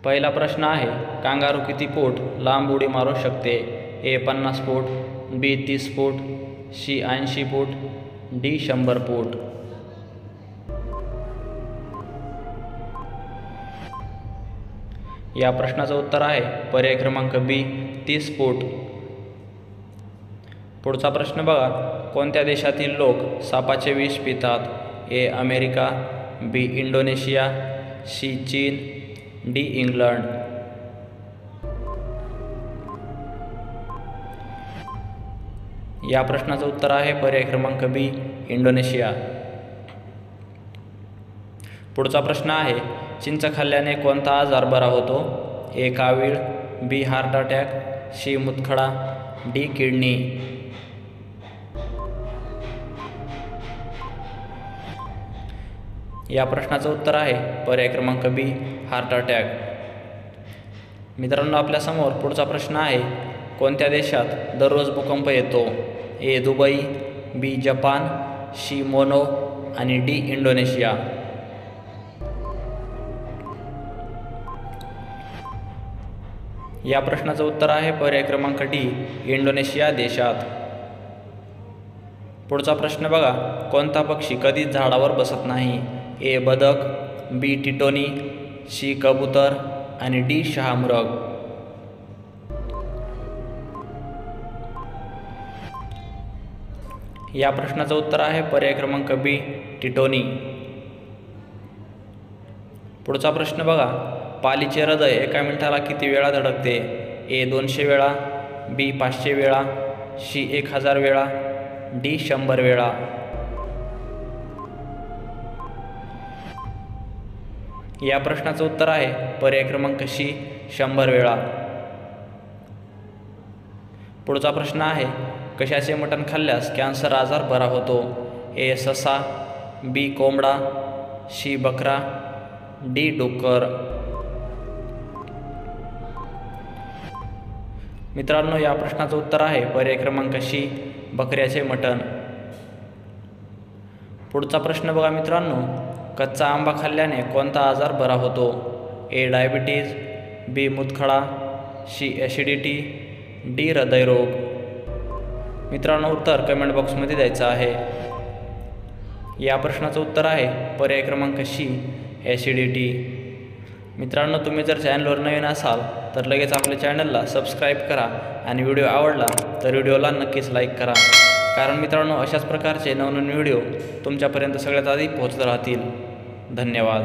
पहिला प्रश्न आहे, कांगारू किती फूट लांब उडी मारू शकते? ए 50 फूट, बी 30 फूट, सी 80 फूट, डी 100 फूट. या प्रश्नाचं उत्तर आहे पर्याय क्रमांक बी 30 फूट. पुढचा प्रश्न बघा, कोणत्या देशातील लोक सापाचे विष पितात? A America, B Indonesia, C चीन, डी इंग्लंड. या प्रश्नाचं उत्तर आहे पर्याय क्रमांक बी इंडोनेशिया. पुढचा प्रश्न आहे, चिंच खाल्ल्याने कोणता आजार बरा होतो? ए कावीळ, बी हार्ट अटॅक, सी मुतखडा, डी किडनी. या प्रश्नाचं उत्तर आहे पर्याय क्रमांक बी हार्ट अटॅक. मित्रांनो, आपल्यासमोर पुढचा प्रश्न आहे, कोणत्या देशात दररोज भूकंप येतो? ए दुबई, बी जपान, सी मोनो आणि डी इंडोनेशिया. या प्रश्नाचं उत्तर आहे पर्याय क्रमांक डी इंडोनेशिया देशात. पुढचा प्रश्न बघा, कोणता पक्षी कधीच झाडावर बसत नाही? ए बदक, बी टिटोनी, सी कबूतर आणि डी शहामृग. या प्रश्नाचं उत्तर आहे पर्याय क्रमांक बी टिटोनी. पुढचा प्रश्न बघा, पालीचे हृदय एका मिनिटाला किती वेळा धडकते? ए 200 वेळा, बी 500 वेळा, सी 1000 वेळा, डी 100 वेळा. या प्रश्नाचं उत्तर आहे पर्याय क्रमांक सी 100 वेळा. पुढचा प्रश्न आहे, कशाचे मटण खाल्ल्यास कॅन्सर आजार बरा होतो? ए ससा, बी कोंबडा, सी बकरा, डी डुक्कर. मित्रांनो, या प्रश्नाचं उत्तर आहे पर्याय क्रमांक सी बकऱ्याचे मटण. पुढचा प्रश्न बघा मित्रांनो, कच्चा आंबा खाल्ल्याने कोणता आजार बरा होतो? ए डायबिटीज, बी मुतखडा, सी ॲसिडिटी, डी हृदयरोग. मित्रांनो, उत्तर कमेंट बॉक्समध्ये द्यायचं आहे. या प्रश्नाचं उत्तर आहे पर्याय क्रमांक सी ॲसिडिटी. मित्रांनो, तुम्ही जर चॅनलवर नवीन असाल तर लगेच आपल्या चॅनलला सबस्क्राईब करा आणि व्हिडिओ आवडला तर व्हिडिओला नक्कीच लाईक करा, कारण मित्रांनो अशाच प्रकारचे नवनवीन व्हिडिओ तुमच्यापर्यंत सगळ्यात आधी पोहोचत राहतील. धन्यवाद.